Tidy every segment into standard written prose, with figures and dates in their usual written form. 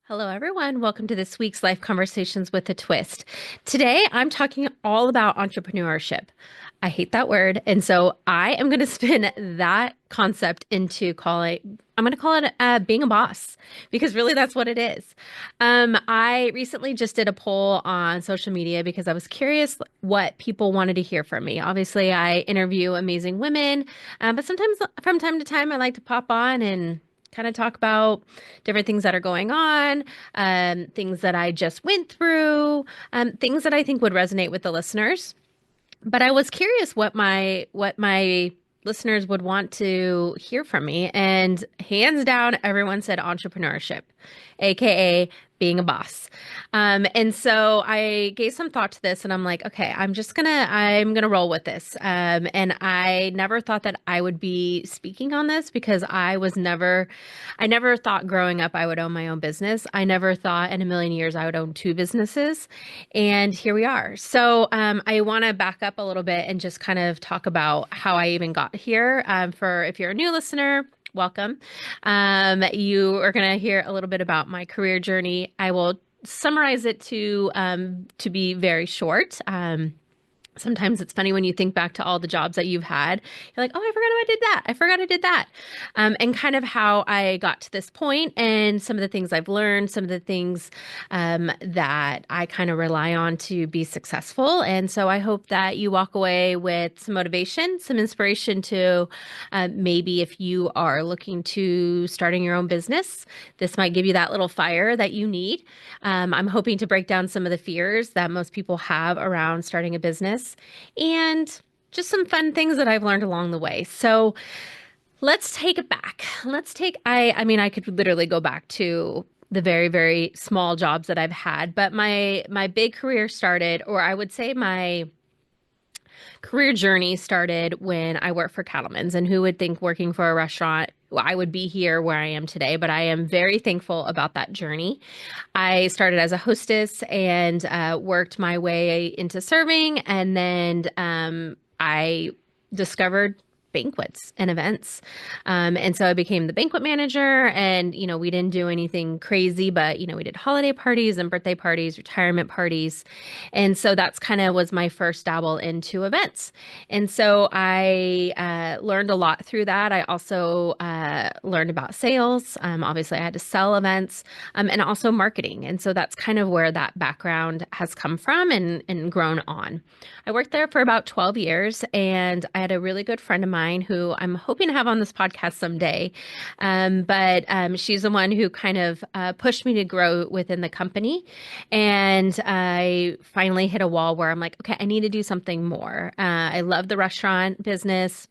Hello, everyone. Welcome to this week's Life Conversations with a Twist. Today, I'm talking all about entrepreneurship. I hate that word. And so I am going to spin that concept I'm going to call it being a boss, because really that's what it is. I recently just did a poll on social media because I was curious what people wanted to hear from me. Obviously, I interview amazing women, but sometimes from time to time, I like to pop on and kind of talk about different things that are going on, things that I just went through, things that I think would resonate with the listeners. But I was curious what my listeners would want to hear from me, and hands down, everyone said entrepreneurship, aka being a boss. And so I gave some thought to this, and I'm like, okay, I'm gonna roll with this. And I never thought that I would be speaking on this because I never thought growing up I would own my own business. I never thought in a million years I would own two businesses. And here we are. So I want to back up a little bit and just kind of talk about how I even got here. For if you're a new listener, welcome. You are going to hear a little bit about my career journey. I will summarize it to be very short. Sometimes it's funny when you think back to all the jobs that you've had. You're like, oh, I forgot I did that. I forgot I did that. And kind of how I got to this point and some of the things I've learned, some of the things that I kind of rely on to be successful. And so I hope that you walk away with some motivation, some inspiration to maybe if you are looking to starting your own business, this might give you that little fire that you need. I'm hoping to break down some of the fears that most people have around starting a business and just some fun things that I've learned along the way. So let's take it back. I mean, I could literally go back to the very, very small jobs that I've had, but my big career started, or I would say my career journey started when I worked for Cattleman's. And who would think working for a restaurant, well, I would be here where I am today, but I am very thankful about that journey. I started as a hostess and worked my way into serving. And then I discovered banquets and events. And so I became the banquet manager, and, we didn't do anything crazy, but, we did holiday parties and birthday parties, retirement parties. And so that's kind of was my first dabble into events. And so I learned a lot through that. I also learned about sales. Obviously, I had to sell events, and also marketing. And so that's kind of where that background has come from and grown on. I worked there for about 12 years, and I had a really good friend of mine who I'm hoping to have on this podcast someday. But she's the one who kind of pushed me to grow within the company. And I finally hit a wall where I'm like, okay, I need to do something more. I love the restaurant business.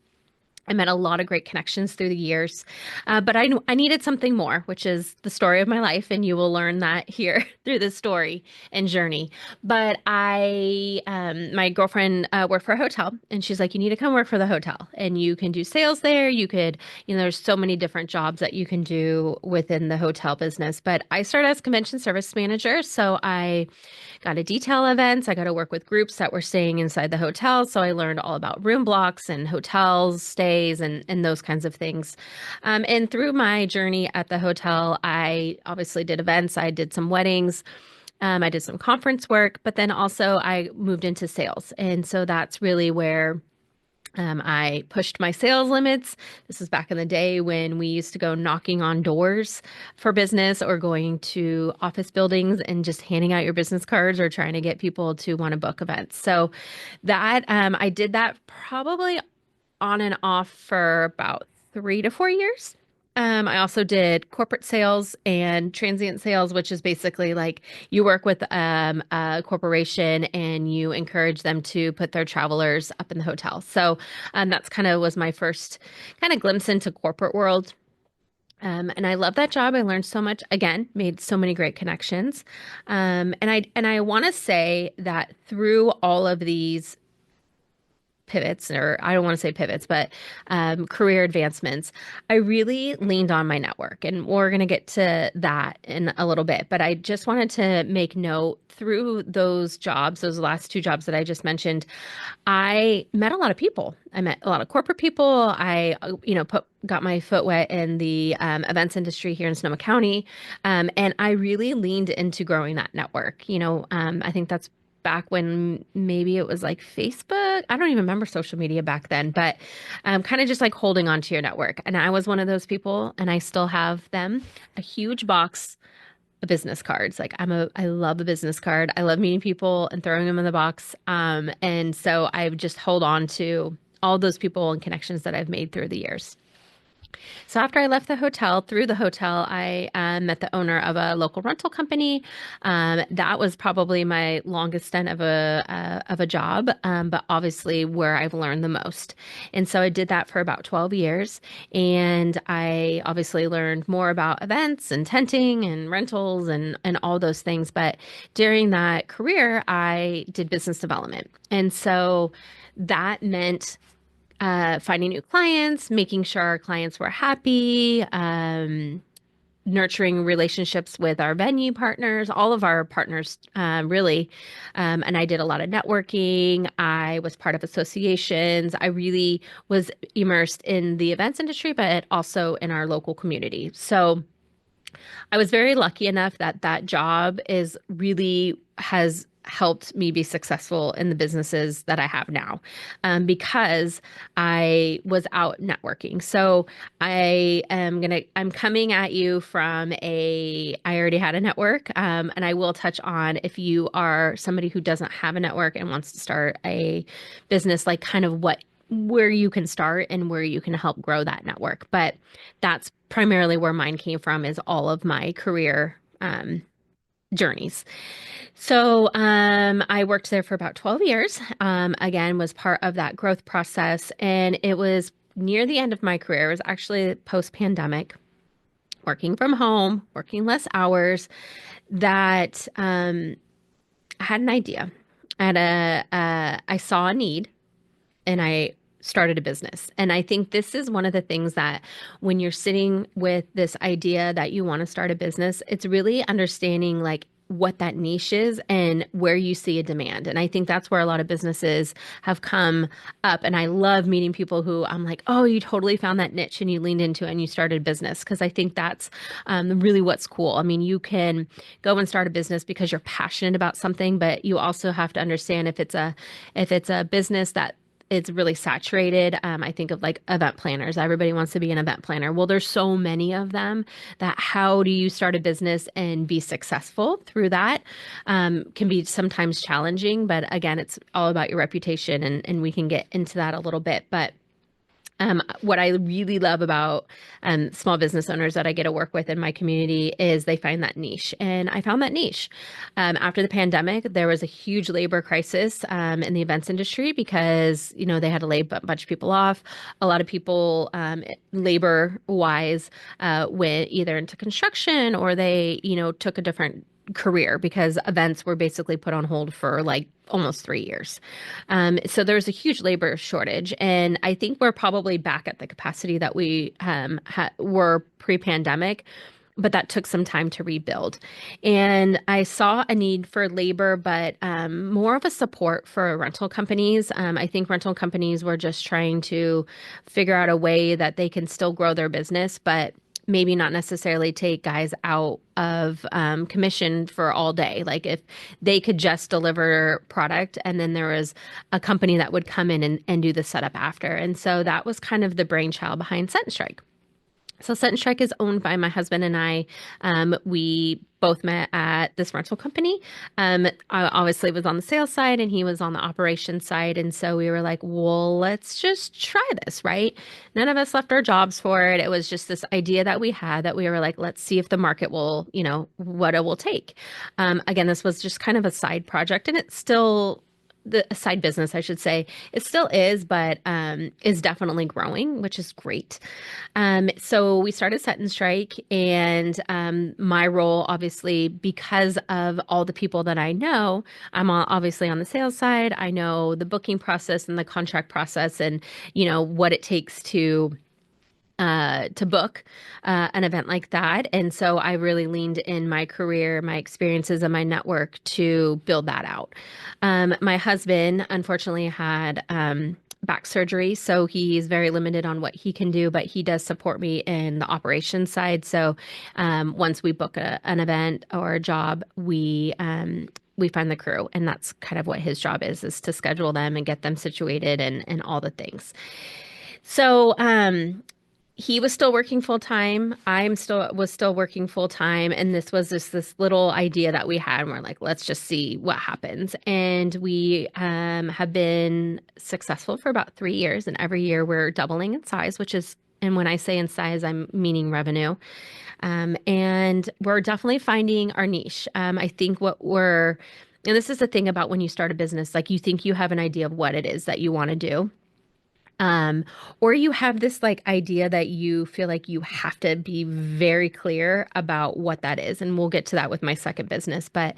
I met a lot of great connections through the years, but I needed something more, which is the story of my life, and you will learn that here through this story and journey. But my girlfriend worked for a hotel, and she's like, "You need to come work for the hotel, and you can do sales there. You could, there's so many different jobs that you can do within the hotel business." But I started as convention service manager, so I got to detail events. I got to work with groups that were staying inside the hotel. So I learned all about room blocks and hotels, stays, and those kinds of things. And through my journey at the hotel, I obviously did events. I did some weddings. I did some conference work, but then also I moved into sales. And so that's really where I pushed my sales limits. This is back in the day when we used to go knocking on doors for business or going to office buildings and just handing out your business cards or trying to get people to want to book events. So that I did that probably on and off for about 3 to 4 years. I also did corporate sales and transient sales, which is basically like you work with a corporation and you encourage them to put their travelers up in the hotel. So that's kind of was my first kind of glimpse into corporate world. And I love that job. I learned so much. Again, made so many great connections. And I want to say that through all of these pivots, or I don't want to say pivots, but career advancements, I really leaned on my network. And we're going to get to that in a little bit. But I just wanted to make note through those jobs, those last two jobs that I just mentioned, I met a lot of people. I met a lot of corporate people. I, got my foot wet in the events industry here in Sonoma County, and I really leaned into growing that network. I think that's back when maybe it was like Facebook. I don't even remember social media back then, but kind of just like holding on to your network. And I was one of those people, and I still have them, a huge box of business cards. Like I love a business card. I love meeting people and throwing them in the box. And so I just hold on to all those people and connections that I've made through the years. So after I left the hotel, through the hotel, I met the owner of a local rental company. That was probably my longest stint of a job, but obviously where I've learned the most. And so I did that for about 12 years, and I obviously learned more about events and tenting and rentals and all those things. But during that career, I did business development, and so that meant finding new clients, making sure our clients were happy, nurturing relationships with our venue partners, all of our partners, really. And I did a lot of networking. I was part of associations. I really was immersed in the events industry, but also in our local community. So I was very lucky enough that that job is really has helped me be successful in the businesses that I have now, because I was out networking. So I'm coming at you from I already had a network, and I will touch on if you are somebody who doesn't have a network and wants to start a business, like kind of where you can start and where you can help grow that network. But that's primarily where mine came from, is all of my career journeys. So I worked there for about 12 years. Again, was part of that growth process. And it was near the end of my career. It was actually post-pandemic, working from home, working less hours, that I had an idea. I saw a need, and I started a business. And I think this is one of the things that when you're sitting with this idea that you want to start a business, it's really understanding like what that niche is and where you see a demand. And I think that's where a lot of businesses have come up. And I love meeting people who I'm like, oh, you totally found that niche and you leaned into it and you started a business. Because I think that's really what's cool. I mean, you can go and start a business because you're passionate about something, but you also have to understand if it's a business that it's really saturated. I think of like event planners. Everybody wants to be an event planner. Well, there's so many of them that how do you start a business and be successful through that can be sometimes challenging. But again, it's all about your reputation, and we can get into that a little bit. But what I really love about small business owners that I get to work with in my community is they find that niche. And I found that niche. After the pandemic, there was a huge labor crisis in the events industry because, they had to lay a bunch of people off. A lot of people, labor-wise, went either into construction or they, took a different career because events were basically put on hold for like almost 3 years. So there's a huge labor shortage. And I think we're probably back at the capacity that we were pre-pandemic, but that took some time to rebuild. And I saw a need for labor, but more of a support for rental companies. I think rental companies were just trying to figure out a way that they can still grow their business, but maybe not necessarily take guys out of commission for all day. Like if they could just deliver product and then there was a company that would come in and do the setup after. And so that was kind of the brainchild behind Set and Strike. So Set and Strike is owned by my husband and I. We both met at this rental company. I obviously was on the sales side and he was on the operations side. And so we were like, well, let's just try this, right? None of us left our jobs for it. It was just this idea that we had that we were like, let's see if the market will, what it will take. Again, this was just kind of a side project, and it still the side business, I should say. It still is, but is definitely growing, which is great. So we started Set and Strike, and my role, obviously, because of all the people that I know, obviously on the sales side. I know the booking process and the contract process, and what it takes to book an event like that. And so I really leaned in my career, my experiences, and my network to build that out. My husband, unfortunately, had back surgery, so he's very limited on what he can do, but he does support me in the operations side. So once we book an event or a job, we find the crew, and that's kind of what his job is to schedule them and get them situated and all the things. So he was still working full time. I was still working full time, and this was just this little idea that we had. And we're like, let's just see what happens. And we have been successful for about 3 years, and every year we're doubling in size, and when I say in size, I'm meaning revenue. And we're definitely finding our niche. I think and this is the thing about when you start a business, like you think you have an idea of what it is that you want to do. Um, or you have this like idea that you feel like you have to be very clear about what that is. And we'll get to that with my second business. But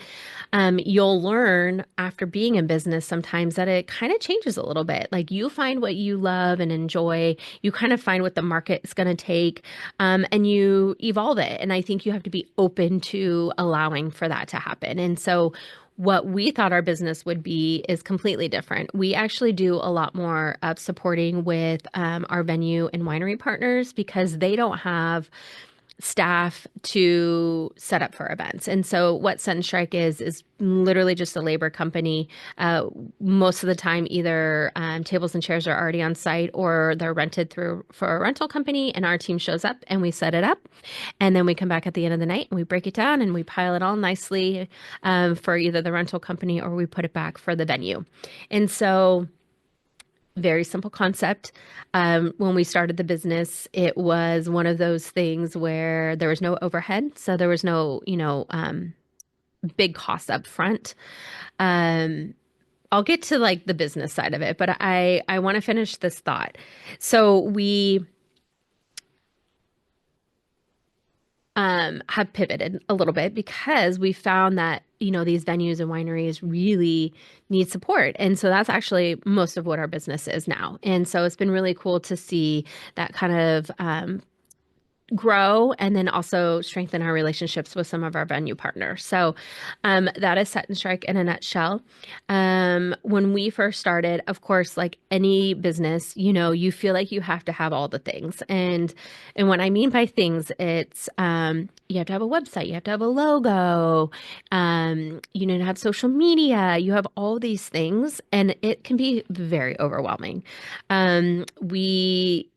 you'll learn after being in business sometimes that it kind of changes a little bit. Like you find what you love and enjoy, you kind of find what the market is going to take, and you evolve it. And I think you have to be open to allowing for that to happen. And so what we thought our business would be is completely different. We actually do a lot more of supporting with our venue and winery partners because they don't have staff to set up for events. And so what Set and Strike is literally just a labor company. Most of the time, either tables and chairs are already on site or they're rented through for a rental company, and our team shows up and we set it up. And then we come back at the end of the night and we break it down and we pile it all nicely for either the rental company or we put it back for the venue. And so very simple concept. When we started the business, it was one of those things where there was no overhead. So there was no, big cost up front. Um, I'll get to like the business side of it, but I want to finish this thought. So we have pivoted a little bit because we found that, these venues and wineries really need support. And so that's actually most of what our business is now. And so it's been really cool to see that kind of grow and then also strengthen our relationships with some of our venue partners. So that is Set and Strike in a nutshell. When we first started, of course, like any business, you feel like you have to have all the things. And what I mean by things, it's you have to have a website, you have to have a logo, you need to have social media, you have all these things, and it can be very overwhelming. We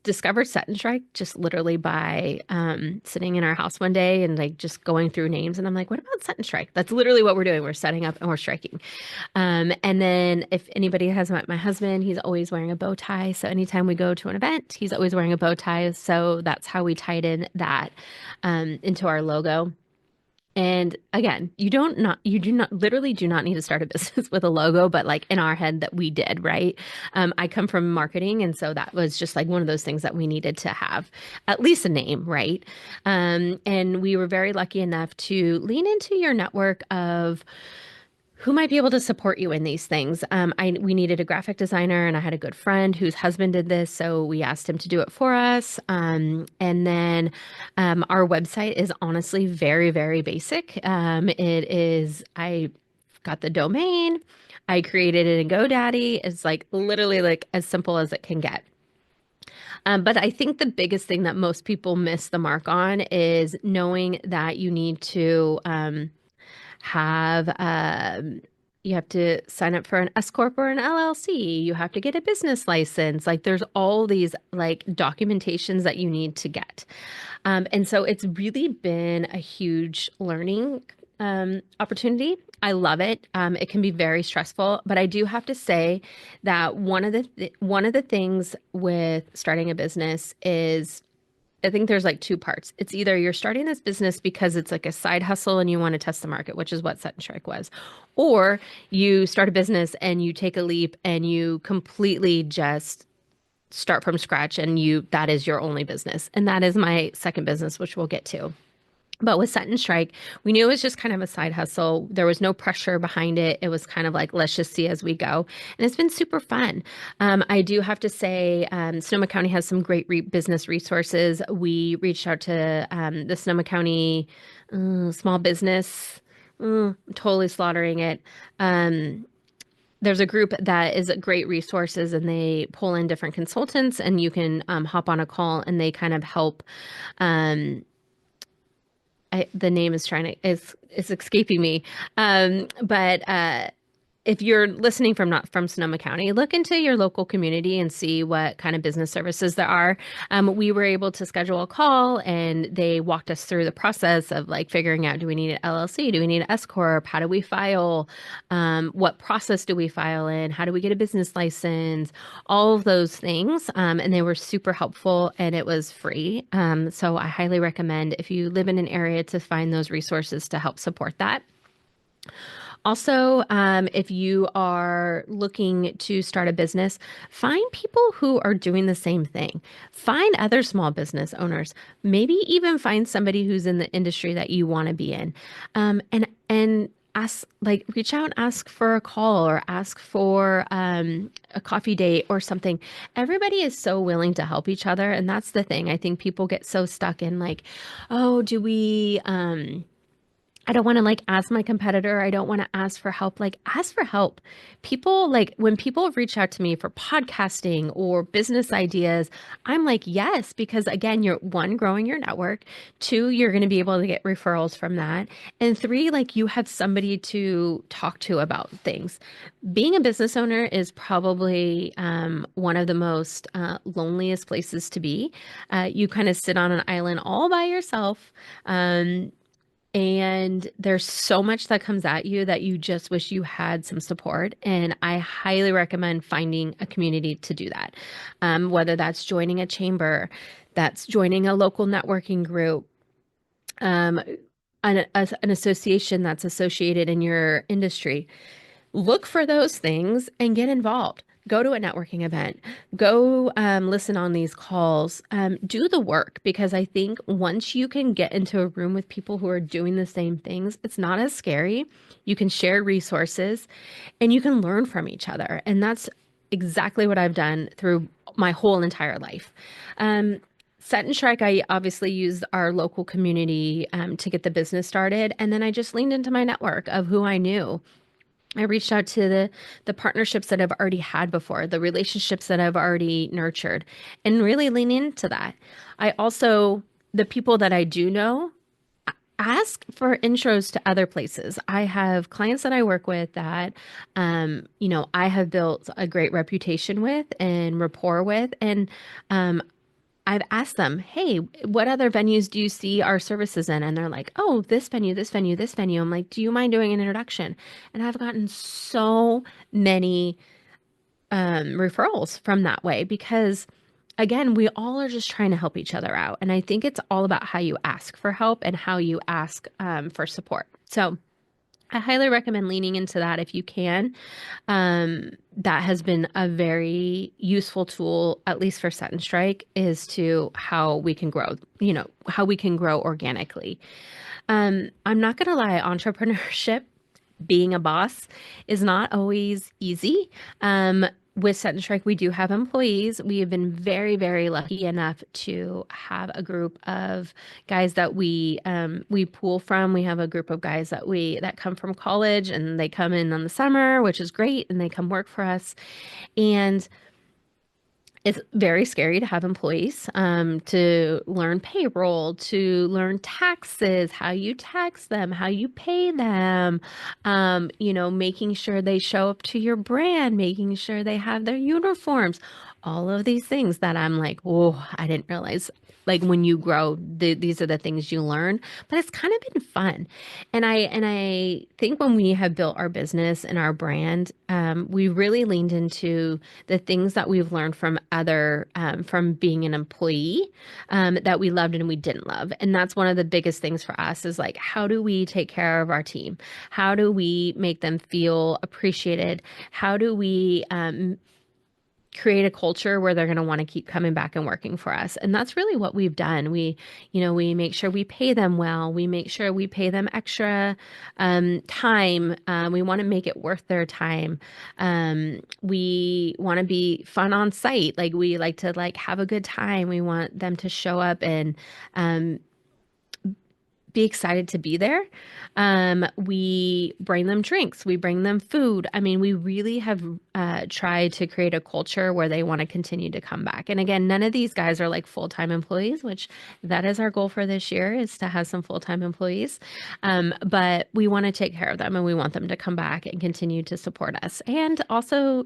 discovered Set and Strike just literally by sitting in our house one day and like just going through names. And I'm like, what about Set and Strike? That's literally what we're doing. We're setting up and we're striking. And then if anybody has met my husband, he's always wearing a bow tie. So anytime we go to an event, he's always wearing a bow tie. So that's how we tied in that into our logo. And again, you do not literally do not need to start a business with a logo, but like in our head that we did, right? I come from marketing. And so that was just like one of those things that we needed to have at least a name, right? And we were very lucky enough to lean into your network of who might be able to support you in these things. We needed a graphic designer, and I had a good friend whose husband did this, so we asked him to do it for us. And then our website is honestly very, very basic. I got the domain, I created it in GoDaddy. It's like literally like as simple as it can get. But I think the biggest thing that most people miss the mark on is knowing that you need to have you have to sign up for an S corp or an LLC. You have to get a business license. Like there's all these like documentations that you need to get. And so it's really been a huge learning opportunity. I love it. It can be very stressful, but I do have to say that one of the things with starting a business is I think there's like two parts. It's either you're starting this business because it's like a side hustle and you want to test the market, which is what Set and Strike was, or you start a business and you take a leap and you completely just start from scratch and you that is your only business. And that is my second business, which we'll get to. But with Set and Strike, we knew it was just kind of a side hustle. There was no pressure behind it. It was kind of like, let's just see as we go. And it's been super fun. I do have to say, Sonoma County has some great business resources. We reached out to the Sonoma County small business, totally slaughtering it. There's a group that is great resources and they pull in different consultants and you can hop on a call and they kind of help. Um, the name is is escaping me. But if you're listening from not from Sonoma County, look into your local community and see what kind of business services there are. We were able to schedule a call and they walked us through the process of like figuring out, do we need an LLC? Do we need an S corp? How do we file? What process do we file in? How do we get a business license? All of those things. And they were super helpful and it was free. So I highly recommend if you live in an area to find those resources to help support that. Also, if you are looking to start a business, find people who are doing the same thing. Find other small business owners. Maybe even find somebody who's in the industry that you want to be in, and ask like reach out and ask for a call or ask for a coffee date or something. Everybody is so willing to help each other, and that's the thing. I think people get so stuck in like, oh, do we I don't want to like ask my competitor. I don't want to ask for help. Like, ask for help. People like when people reach out to me for podcasting or business ideas, I'm like, yes, because again, you're one, growing your network. Two, you're going to be able to get referrals from that. And three, like you have somebody to talk to about things. Being a business owner is probably one of the most loneliest places to be. You kind of sit on an island all by yourself. And there's so much that comes at you that you just wish you had some support. And I highly recommend finding a community to do that. Whether that's joining a chamber, that's joining a local networking group, um, an association that's associated in your industry. Look for those things and get involved. Go to a networking event. Go listen on these calls. Do the work because I think once you can get into a room with people who are doing the same things, it's not as scary. You can share resources and you can learn from each other. And that's exactly what I've done through my whole entire life. Set and Strike, I obviously used our local community to get the business started. And then I just leaned into my network of who I knew. I reached out to the partnerships that I've already had before, the relationships that I've already nurtured, and really lean into that. I also, the people that I do know, ask for intros to other places. I have clients that I work with that, I have built a great reputation with and rapport with, and I've asked them, hey, what other venues do you see our services in? And they're like, oh, this venue, this venue, this venue. I'm like, do you mind doing an introduction? And I've gotten so many referrals from that way because, again, we all are just trying to help each other out. And I think it's all about how you ask for help and how you ask for support. So I highly recommend leaning into that if you can. That has been a very useful tool, at least for Set and Strike, is to how we can grow, how we can grow organically. I'm not going to lie, entrepreneurship, being a boss, is not always easy. With Set and Strike, we do have employees. We have been very, very lucky enough to have a group of guys that we pool from. We have a group of guys that come from college and they come in on the summer, which is great, and they come work for us. And it's very scary to have employees, to learn payroll, to learn taxes, how you tax them, how you pay them, making sure they show up to your brand, making sure they have their uniforms. all of these things that I'm like, oh, I didn't realize. Like when you grow, these are the things you learn. But it's kind of been fun, and I think when we have built our business and our brand, we really leaned into the things that we've learned from from being an employee, that we loved and we didn't love. And that's one of the biggest things for us is like, how do we take care of our team? How do we make them feel appreciated? How do we create a culture where they're going to want to keep coming back and working for us? And that's really what we've done. We make sure we pay them well. We make sure we pay them extra time. We want to make it worth their time. We want to be fun on site. Like we like to like have a good time. We want them to show up and um, be excited to be there. We bring them drinks, we bring them food. I mean, we really have tried to create a culture where they want to continue to come back. And again, none of these guys are like full-time employees, which that is our goal for this year is to have some full-time employees. But we want to take care of them and we want them to come back and continue to support us. And also,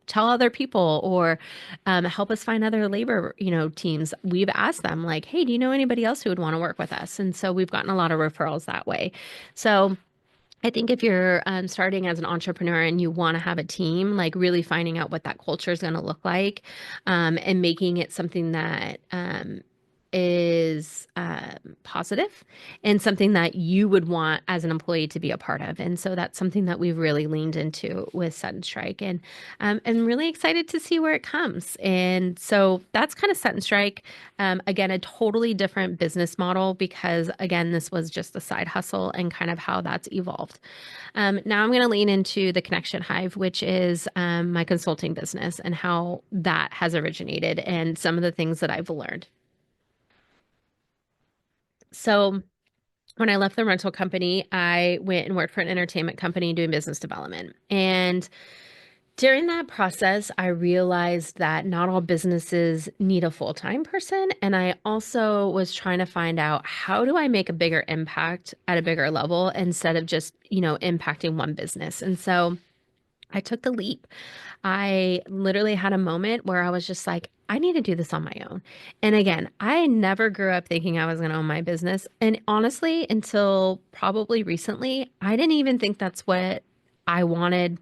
tell other people or help us find other labor, teams. We've asked them like, hey, do you know anybody else who would want to work with us? And so we've gotten a lot of referrals that way. So I think if you're starting as an entrepreneur and you want to have a team, like really finding out what that culture is going to look like, and making it something that is positive and something that you would want as an employee to be a part of. And so that's something that we've really leaned into with Set Strike, and really excited to see where it comes. And so that's kind of Set Strike. Again, a totally different business model because again, this was just a side hustle and kind of how that's evolved. Now I'm going to lean into the Connection Hive, which is my consulting business and how that has originated and some of the things that I've learned. So when I left the rental company, I went and worked for an entertainment company doing business development. And during that process, I realized that not all businesses need a full-time person. And I also was trying to find out how do I make a bigger impact at a bigger level instead of just, impacting one business. And so I took the leap. I literally had a moment where I was just like, I need to do this on my own. And again, I never grew up thinking I was going to own my business. And honestly, until probably recently, I didn't even think that's what I wanted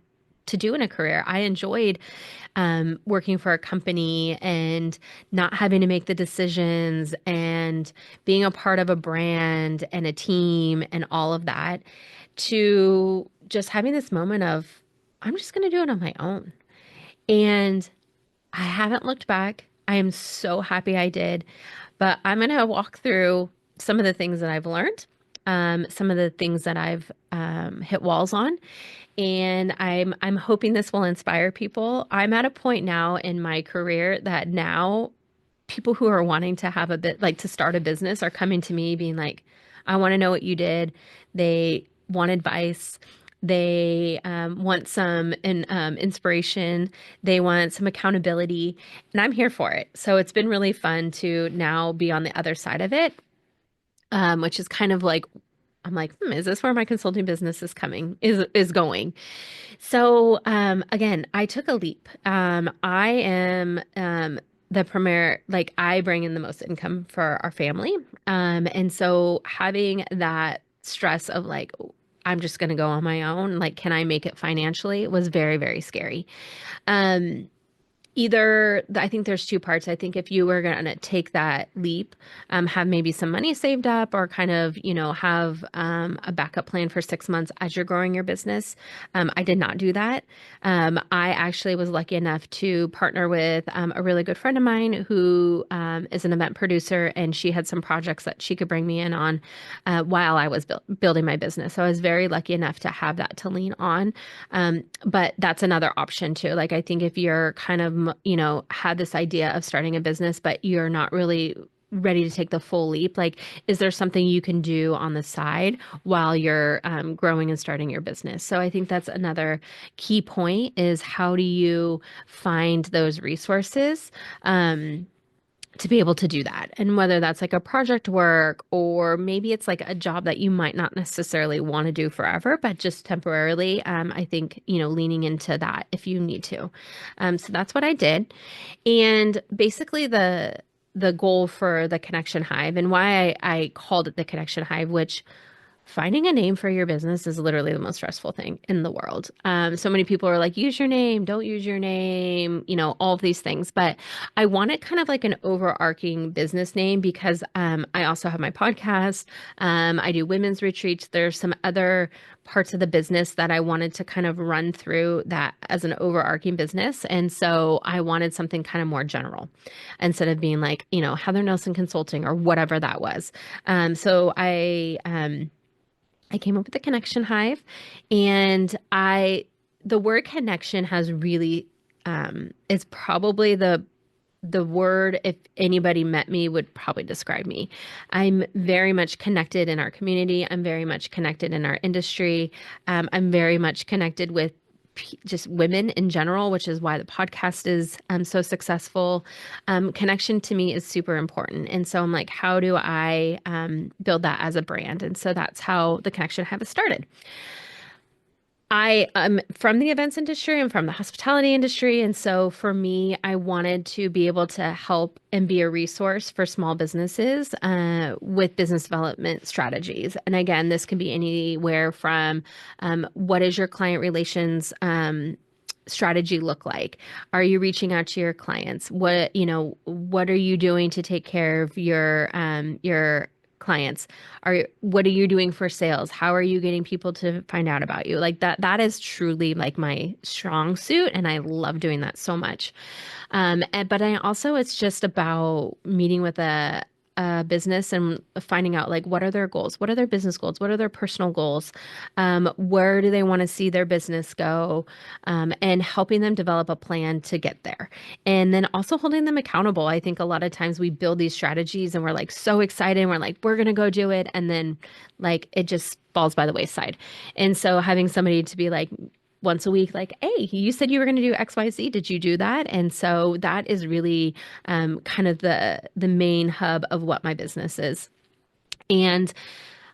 to do in a career. I enjoyed working for a company and not having to make the decisions and being a part of a brand and a team and all of that, to just having this moment of, I'm just going to do it on my own. And I haven't looked back. I am so happy I did. But I'm going to walk through some of the things that I've learned, some of the things that I've hit walls on, and I'm hoping this will inspire people. I'm at a point now in my career that now people who are wanting to have a bit like to start a business are coming to me being like, I want to know what you did. They want advice. They want some inspiration. They want some accountability, and I'm here for it. So it's been really fun to now be on the other side of it, which is kind of like, I'm like, is this where my consulting business is going? So again, I took a leap. I am the premier, like I bring in the most income for our family. And so having that stress of like, I'm just going to go on my own, like, can I make it financially was very, very scary. Um, I think there's two parts. I think if you were going to take that leap, have maybe some money saved up or kind of, have a backup plan for 6 months as you're growing your business. I did not do that. I actually was lucky enough to partner with a really good friend of mine who is an event producer, and she had some projects that she could bring me in on while I was building my business. So I was very lucky enough to have that to lean on. But that's another option too. Like, I think if you're kind of, had this idea of starting a business, but you're not really ready to take the full leap, like, is there something you can do on the side while you're growing and starting your business? So I think that's another key point is how do you find those resources? to be able to do that. And whether that's like a project work or maybe it's like a job that you might not necessarily want to do forever, but just temporarily, I think, leaning into that if you need to. So that's what I did. And basically the goal for the Connection Hive and why I called it the Connection Hive, which finding a name for your business is literally the most stressful thing in the world. So many people are like, use your name, don't use your name, all of these things. But I wanted kind of like an overarching business name because I also have my podcast. I do women's retreats. There's some other parts of the business that I wanted to kind of run through that as an overarching business. And so I wanted something kind of more general instead of being like, Heather Nelson Consulting or whatever that was. So I came up with the Connection Hive, and the word connection has really is probably the word, if anybody met me, would probably describe me. I'm very much connected in our community. I'm very much connected in our industry. I'm very much connected with just women in general, which is why the podcast is so successful. Connection to me is super important. And so I'm like, how do I build that as a brand? And so that's how the Connection Habit started. I am from the events industry and from the hospitality industry. And so for me, I wanted to be able to help and be a resource for small businesses with business development strategies. And again, this can be anywhere from what is your client relations strategy look like? Are you reaching out to your clients? What are you doing to take care of your clients? What are you doing for sales? How are you getting people to find out about you? Like that is truly like my strong suit, and I love doing that so much. But I also, it's just about meeting with a business and finding out like what are their goals, what are their business goals, what are their personal goals, where do they want to see their business go, and helping them develop a plan to get there. And then also holding them accountable. I think a lot of times we build these strategies and we're like so excited and we're like, we're going to go do it. And then like it just falls by the wayside. And so having somebody to be like, once a week, like, hey, you said you were going to do XYZ. Did you do that? And so that is really kind of the main hub of what my business is. And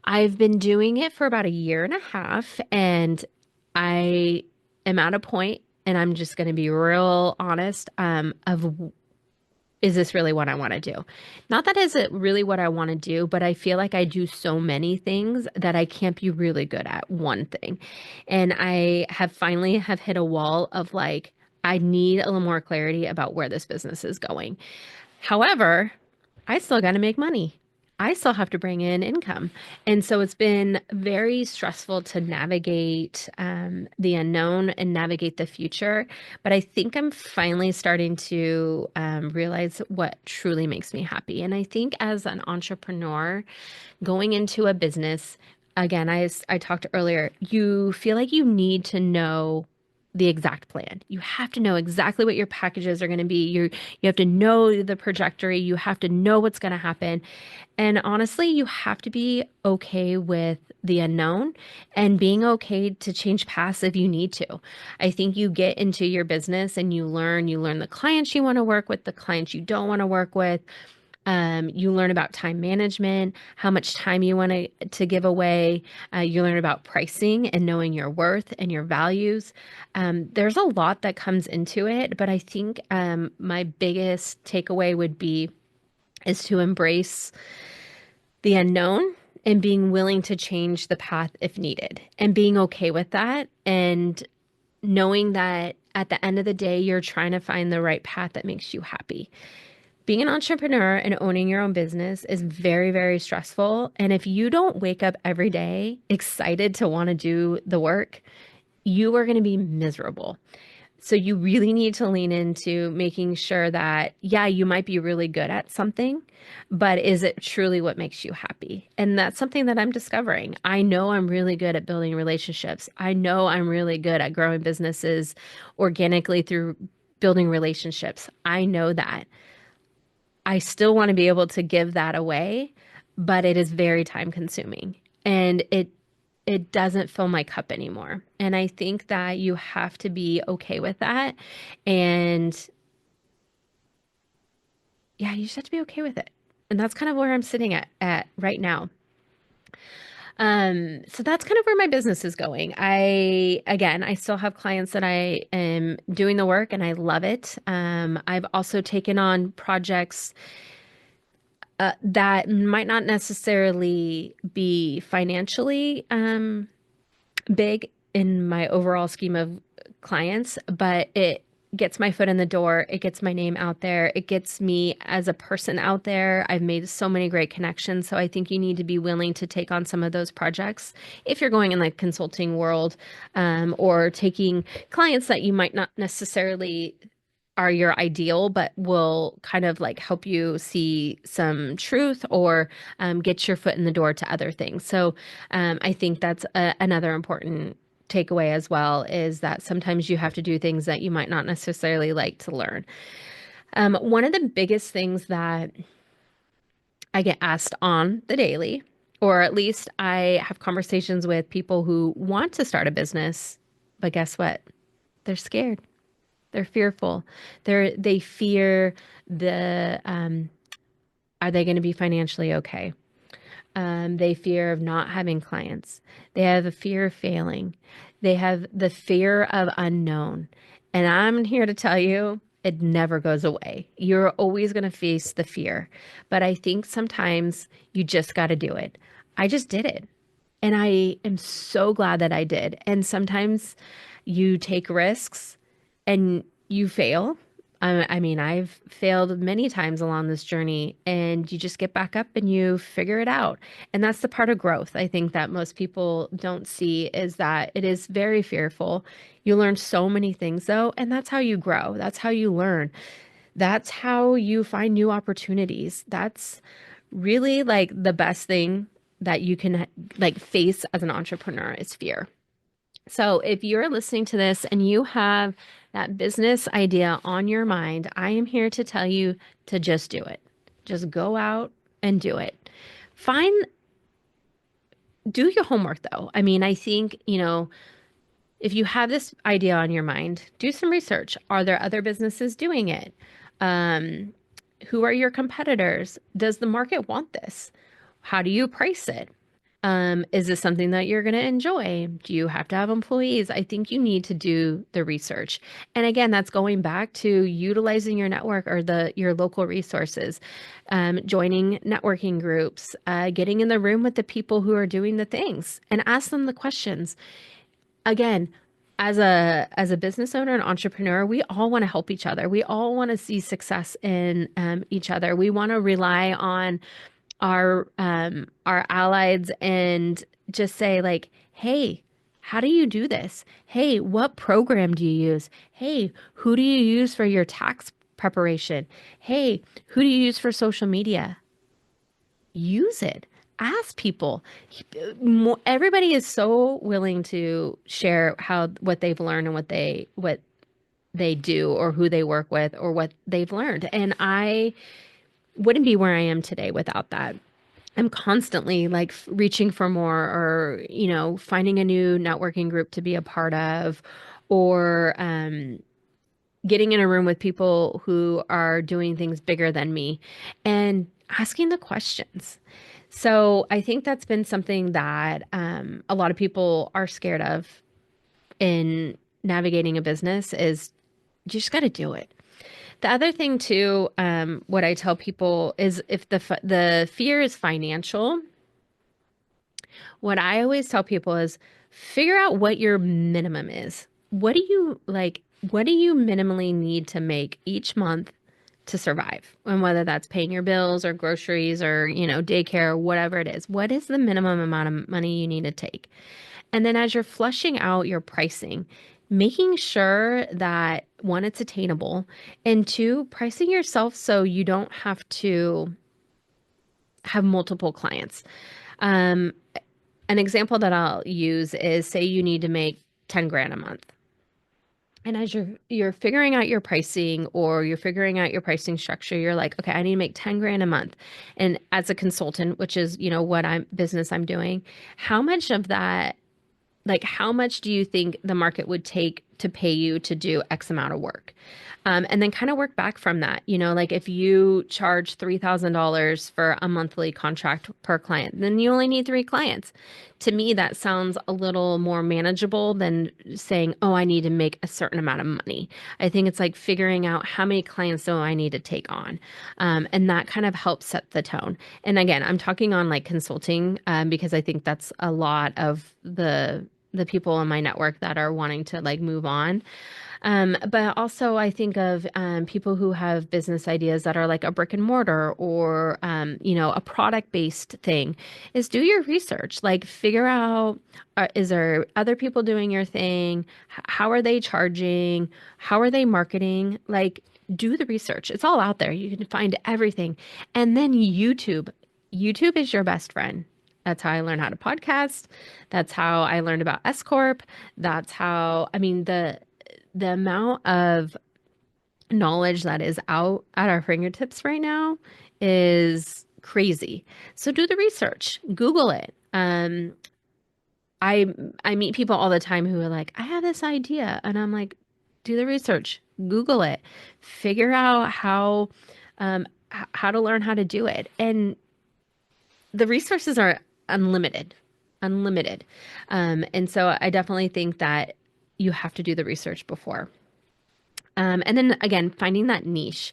I've been doing it for about a year and a half, and I am at a point, and I'm just going to be real honest, of is this really what I want to do? Not that is it really what I want to do, but I feel like I do so many things that I can't be really good at one thing. And I have finally have hit a wall of like, I need a little more clarity about where this business is going. However, I still got to make money. I still have to bring in income. And so it's been very stressful to navigate the unknown and navigate the future. But I think I'm finally starting to realize what truly makes me happy. And I think as an entrepreneur, going into a business, again, I talked earlier, you feel like you need to know the exact plan. You have to know exactly what your packages are going to be. You have to know the trajectory. You have to know what's going to happen. And honestly, you have to be okay with the unknown and being okay to change paths if you need to. I think you get into your business and you learn the clients you want to work with, the clients you don't want to work with. You learn about time management, how much time you want to give away. You learn about pricing and knowing your worth and your values. There's a lot that comes into it, but I think my biggest takeaway would be is to embrace the unknown and being willing to change the path if needed and being okay with that and knowing that at the end of the day, you're trying to find the right path that makes you happy. Being an entrepreneur and owning your own business is very, very stressful. And if you don't wake up every day excited to want to do the work, you are going to be miserable. So you really need to lean into making sure that, yeah, you might be really good at something, but is it truly what makes you happy? And that's something that I'm discovering. I know I'm really good at building relationships. I know I'm really good at growing businesses organically through building relationships. I know that. I still want to be able to give that away, but it is very time consuming and it doesn't fill my cup anymore. And I think that you have to be okay with that. And yeah, you just have to be okay with it. And that's kind of where I'm sitting at right now. So that's kind of where my business is going. I still have clients that I am doing the work and I love it. I've also taken on projects that might not necessarily be financially big in my overall scheme of clients, but it gets my foot in the door. It gets my name out there. It gets me as a person out there. I've made so many great connections. So I think you need to be willing to take on some of those projects if you're going in the consulting world, or taking clients that you might not necessarily are your ideal, but will kind of like help you see some truth or get your foot in the door to other things. So I think that's another important takeaway as well, is that sometimes you have to do things that you might not necessarily like to learn. One of the biggest things that I get asked on the daily, or at least I have conversations with people who want to start a business, but guess what? They're scared. They're fearful. They fear the are they going to be financially okay? They fear of not having clients. They have a fear of failing. They have the fear of unknown. And I'm here to tell you, it never goes away. You're always going to face the fear. But I think sometimes you just got to do it. I just did it. And I am so glad that I did. And sometimes you take risks and you fail. I mean, I've failed many times along this journey, and you just get back up and you figure it out. And that's the part of growth I think that most people don't see, is that it is very fearful. You learn so many things though, and that's how you grow. That's how you learn. That's how you find new opportunities. That's really like the best thing that you can like face as an entrepreneur is fear. So if you're listening to this and you have that business idea on your mind, I am here to tell you to just do it. Just go out and do it. Find, do your homework though. I mean, I think, if you have this idea on your mind, do some research. Are there other businesses doing it? Um, who are your competitors? Does the market want this? How do you price it? Is this something that you're going to enjoy? Do you have to have employees? I think you need to do the research. And again, that's going back to utilizing your network or your local resources, joining networking groups, getting in the room with the people who are doing the things and ask them the questions. Again, as a business owner and entrepreneur, we all want to help each other. We all want to see success in each other. We want to rely on our allies and just say like, hey, how do you do this? Hey, what program do you use? Hey, who do you use for your tax preparation? Hey, who do you use for social media? Use it. Ask people. Everybody is so willing to share what they've learned and what they do or who they work with or what they've learned. And I wouldn't be where I am today without that. I'm constantly like reaching for more, or, finding a new networking group to be a part of, or getting in a room with people who are doing things bigger than me and asking the questions. So I think that's been something that a lot of people are scared of in navigating a business, is you just got to do it. The other thing too, what I tell people is if the fear is financial, what I always tell people is figure out what your minimum is. What do you like? What do you minimally need to make each month to survive? And whether that's paying your bills or groceries or, daycare or whatever it is, what is the minimum amount of money you need to take? And then as you're flushing out your pricing, making sure that one, it's attainable, and two, pricing yourself so you don't have to have multiple clients. Um, an example that I'll use is, say you need to make 10 grand a month. And as you're figuring out your pricing, or you're figuring out your pricing structure, you're like, okay, I need to make 10 grand a month. And as a consultant, which is, what business I'm doing, how much of that, like how much do you think the market would take to pay you to do X amount of work. And then kind of work back from that. Like if you charge $3,000 for a monthly contract per client, then you only need three clients. To me, that sounds a little more manageable than saying, oh, I need to make a certain amount of money. I think it's like figuring out how many clients do I need to take on. And that kind of helps set the tone. And again, I'm talking on like consulting because I think that's a lot of the people in my network that are wanting to like move on. But also, I think of people who have business ideas that are like a brick and mortar or, a product based thing, is do your research. Like, figure out is there other people doing your thing? How are they charging? How are they marketing? Like, do the research. It's all out there. You can find everything. And then YouTube. YouTube is your best friend. That's how I learned how to podcast. That's how I learned about S Corp. That's how, I mean, the amount of knowledge that is out at our fingertips right now is crazy. So do the research, Google it. I I meet people all the time who are like, I have this idea, and I'm like, do the research, Google it, figure out how to learn how to do it, and the resources are unlimited, unlimited. And so I definitely think that you have to do the research before. And then again, finding that niche.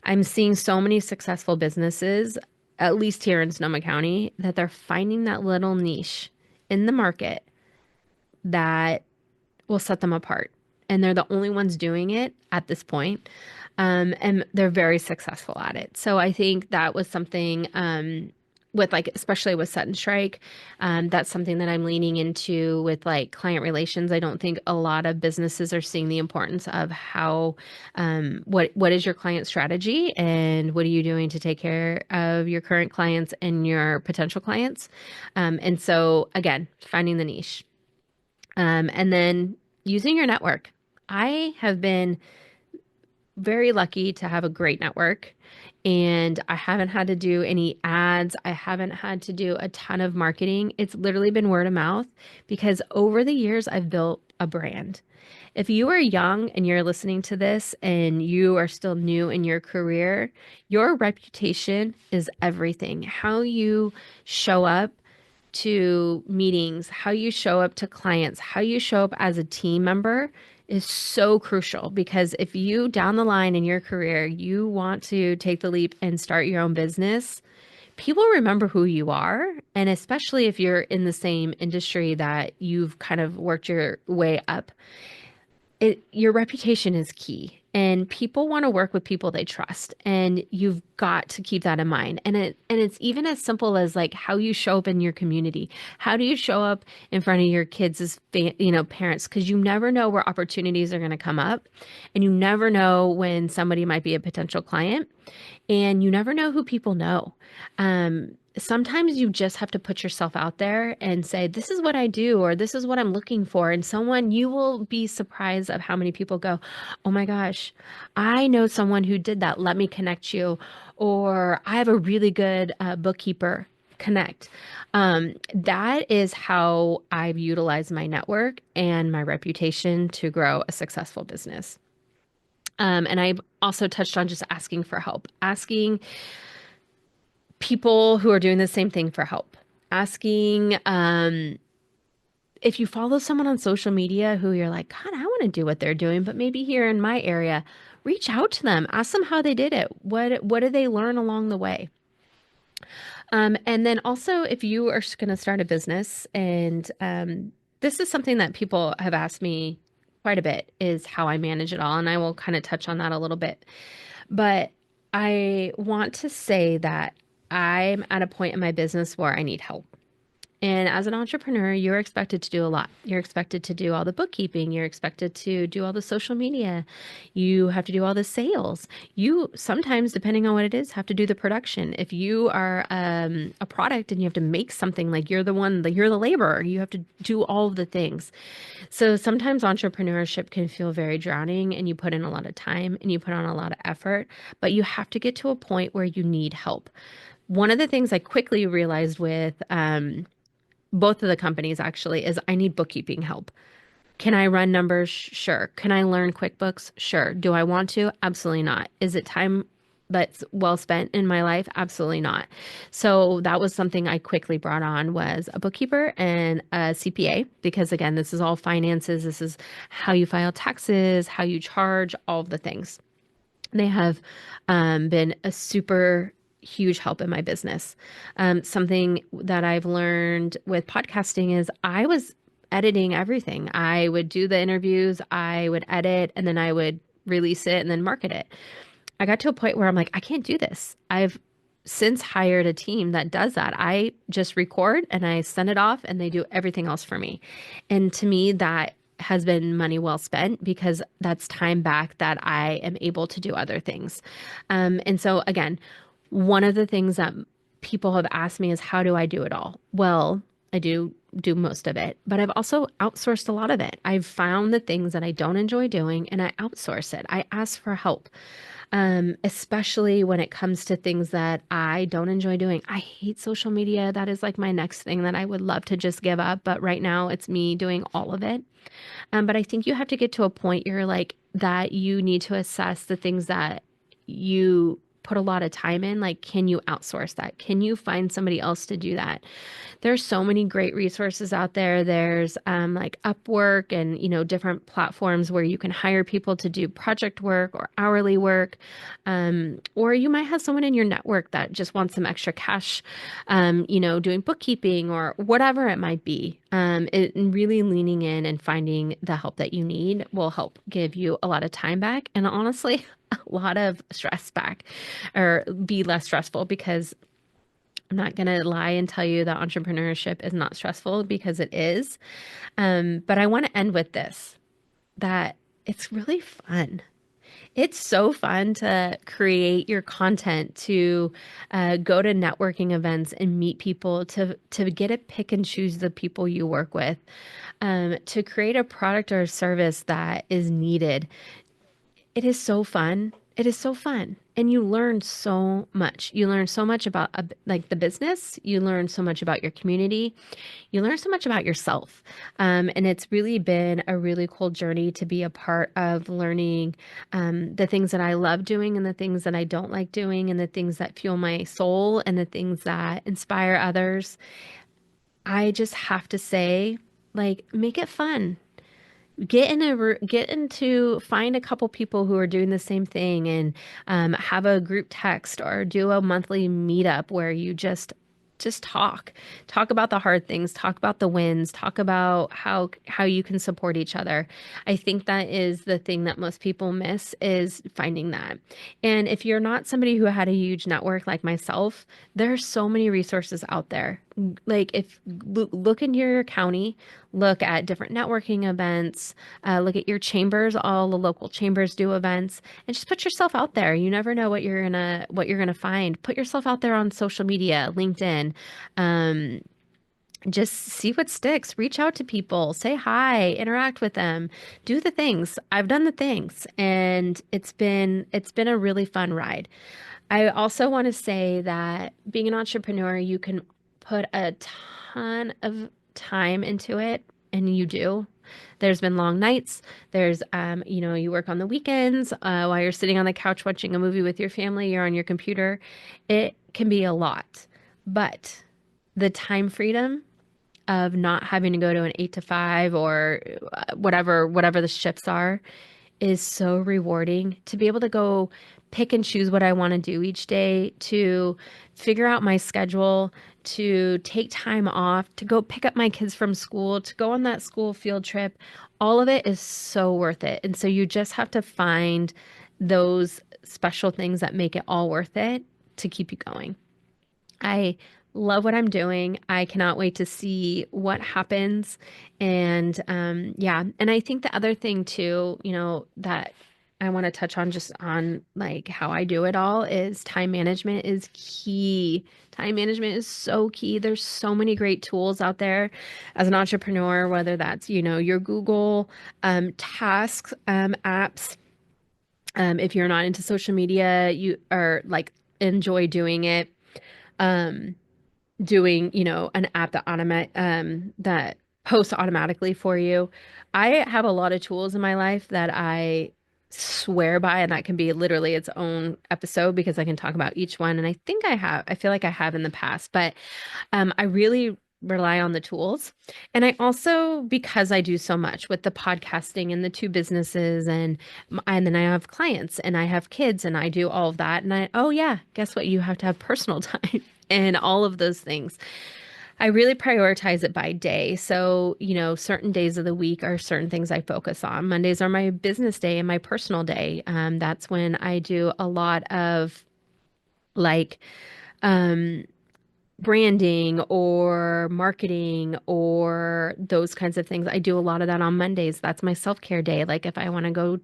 I'm seeing so many successful businesses, at least here in Sonoma County, that they're finding that little niche in the market that will set them apart. And they're the only ones doing it at this point. And they're very successful at it. So I think that was something with like, especially with Set and Strike, that's something that I'm leaning into with like client relations. I don't think a lot of businesses are seeing the importance of how, what is your client strategy and what are you doing to take care of your current clients and your potential clients. And so again, finding the niche. And then using your network. I have been very lucky to have a great network, and I haven't had to do any ads. I haven't had to do a ton of marketing. It's literally been word of mouth because over the years, I've built a brand. If you are young and you're listening to this and you are still new in your career, your reputation is everything. How you show up to meetings, how you show up to clients, how you show up as a team member is so crucial, because if you down the line in your career, you want to take the leap and start your own business, people remember who you are. And especially if you're in the same industry that you've kind of worked your way up, your reputation is key, and people want to work with people they trust, and you've got to keep that in mind. And it's even as simple as like how you show up in your community. How do you show up in front of your kids as parents, because you never know where opportunities are going to come up, and you never know when somebody might be a potential client, and you never know who people know. Sometimes you just have to put yourself out there and say, this is what I do, or this is what I'm looking for. And you will be surprised of how many people go, oh my gosh, I know someone who did that. Let me connect you. Or I have a really good bookkeeper. Connect. That is how I've utilized my network and my reputation to grow a successful business. And I've also touched on just asking for help, asking people who are doing the same thing for help, asking if you follow someone on social media who you're like, God, I want to do what they're doing, but maybe here in my area, reach out to them, ask them how they did it. What did they learn along the way? And then also, if you are going to start a business, and this is something that people have asked me quite a bit, is how I manage it all. And I will kind of touch on that a little bit. But I want to say that I'm at a point in my business where I need help. And as an entrepreneur, you're expected to do a lot. You're expected to do all the bookkeeping. You're expected to do all the social media. You have to do all the sales. You sometimes, depending on what it is, have to do the production. If you are a product and you have to make something, like you're the laborer, you have to do all of the things. So sometimes entrepreneurship can feel very drowning, and you put in a lot of time and you put on a lot of effort, but you have to get to a point where you need help. One of the things I quickly realized with both of the companies actually is I need bookkeeping help. Can I run numbers? Sure. Can I learn QuickBooks? Sure. Do I want to? Absolutely not. Is it time that's well spent in my life? Absolutely not. So that was something I quickly brought on was a bookkeeper and a CPA because again, this is all finances. This is how you file taxes, how you charge, all of the things. They have been a super huge help in my business. Something that I've learned with podcasting is I was editing everything. I would do the interviews, I would edit, and then I would release it and then market it. I got to a point where I'm like, I can't do this. I've since hired a team that does that. I just record and I send it off and they do everything else for me. And to me, that has been money well spent because that's time back that I am able to do other things. And so, again, one of the things that people have asked me is, how do I do it all? Well, I do most of it, but I've also outsourced a lot of it. I've found the things that I don't enjoy doing and I outsource it. I ask for help, especially when it comes to things that I don't enjoy doing. I hate social media. That is like my next thing that I would love to just give up. But right now it's me doing all of it. But I think you have to get to a point you're like that you need to assess the things that you put a lot of time in. Like, can you outsource that? Can you find somebody else to do that? There's so many great resources out there. There's like Upwork and, different platforms where you can hire people to do project work or hourly work. Or you might have someone in your network that just wants some extra cash, doing bookkeeping or whatever it might be. Really leaning in and finding the help that you need will help give you a lot of time back and honestly, a lot of stress back or be less stressful because I'm not going to lie and tell you that entrepreneurship is not stressful because it is. But I want to end with this, that it's really fun. It's so fun to create your content, to go to networking events and meet people, to get to pick and choose the people you work with, to create a product or a service that is needed. It is so fun. It is so fun. And you learn so much. You learn so much about like the business. You learn so much about your community. You learn so much about yourself. And it's really been a really cool journey to be a part of learning the things that I love doing and the things that I don't like doing and the things that fuel my soul and the things that inspire others. I just have to say, like, make it fun. Get into find a couple people who are doing the same thing and have a group text or do a monthly meetup where you just talk about the hard things, talk about the wins, talk about how you can support each other. I think that is the thing that most people miss is finding that. And if you're not somebody who had a huge network like myself, there are so many resources out there. Like if look into your county, look at different networking events, look at your chambers, all the local chambers do events, and just put yourself out there. You never know what you're gonna find. Put yourself out there on social media, LinkedIn. Um, just see what sticks. Reach out to people, say hi, interact with them, do the things. I've done the things, and it's been a really fun ride. I also want to say that being an entrepreneur, you can put a ton of time into it, and you do. There's been long nights. You work on the weekends while you're sitting on the couch watching a movie with your family, you're on your computer. It can be a lot, but the time freedom of not having to go to an 8 to 5 or whatever the shifts are is so rewarding to be able to go pick and choose what I want to do each day, to figure out my schedule, to take time off, to go pick up my kids from school, to go on that school field trip. All of it is so worth it. And so you just have to find those special things that make it all worth it to keep you going. I love what I'm doing. I cannot wait to see what happens. And yeah, and I think the other thing too, that I want to touch on just on like how I do it all is time management is key. Time management is so key. There's so many great tools out there as an entrepreneur, whether that's, your Google tasks apps. If you're not into social media, you are like enjoy doing it. Um, Doing, an app that that post automatically for you. I have a lot of tools in my life that I swear by, and that can be literally its own episode because I can talk about each one. And I feel like I have in the past, but I really rely on the tools. And I also, because I do so much with the podcasting and the two businesses, and then I have clients and I have kids and I do all of that. And oh yeah, guess what? You have to have personal time and all of those things. I really prioritize it by day. So, certain days of the week are certain things I focus on. Mondays are my business day and my personal day. That's when I do a lot of like, um, branding or marketing or those kinds of things. I do a lot of that on Mondays. That's my self-care day. Like if I want to go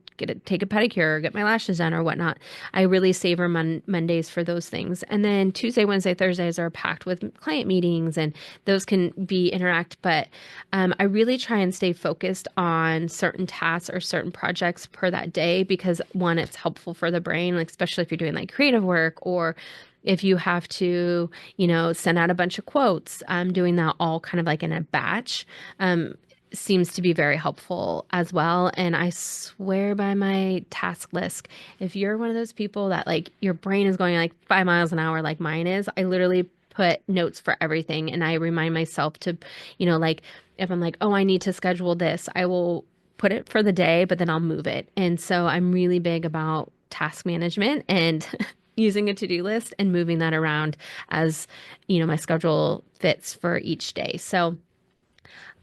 take a pedicure or get my lashes done or whatnot, I really savor Mondays for those things. And then Tuesday, Wednesday, Thursdays are packed with client meetings and those can be interact. But I really try and stay focused on certain tasks or certain projects per that day because one, it's helpful for the brain, like especially if you're doing like creative work or if you have to, send out a bunch of quotes, doing that all kind of like in a batch, seems to be very helpful as well. And I swear by my task list, if you're one of those people that like your brain is going like 5 miles an hour, like mine is, I literally put notes for everything. And I remind myself to, like if I'm like, oh, I need to schedule this, I will put it for the day, but then I'll move it. And so I'm really big about task management and using a to-do list and moving that around as, my schedule fits for each day. So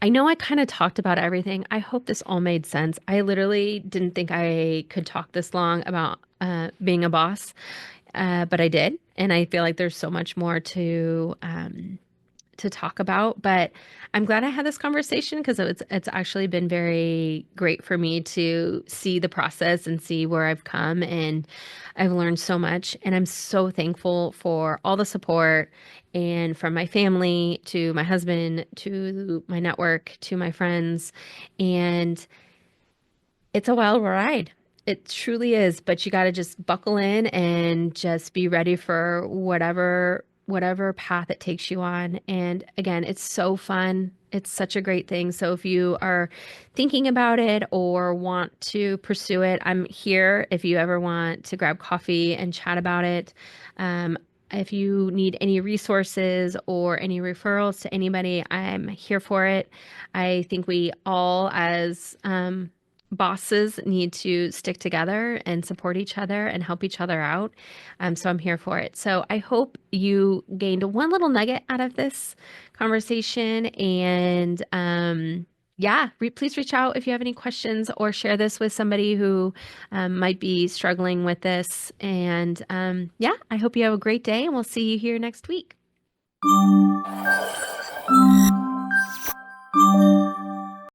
I know I kind of talked about everything. I hope this all made sense. I literally didn't think I could talk this long about being a boss, but I did. And I feel like there's so much more to talk about, but I'm glad I had this conversation because it's actually been very great for me to see the process and see where I've come, and I've learned so much, and I'm so thankful for all the support and from my family to my husband to my network to my friends, and it's a wild ride. It truly is, but you got to just buckle in and just be ready for whatever path it takes you on. And again, it's so fun. It's such a great thing. So if you are thinking about it or want to pursue it, I'm here if you ever want to grab coffee and chat about it. Um, if you need any resources or any referrals to anybody, I'm here for it. I think we all, as bosses, need to stick together and support each other and help each other out. So I'm here for it. So I hope you gained one little nugget out of this conversation. And yeah, please reach out if you have any questions or share this with somebody who might be struggling with this. And yeah, I hope you have a great day, and we'll see you here next week.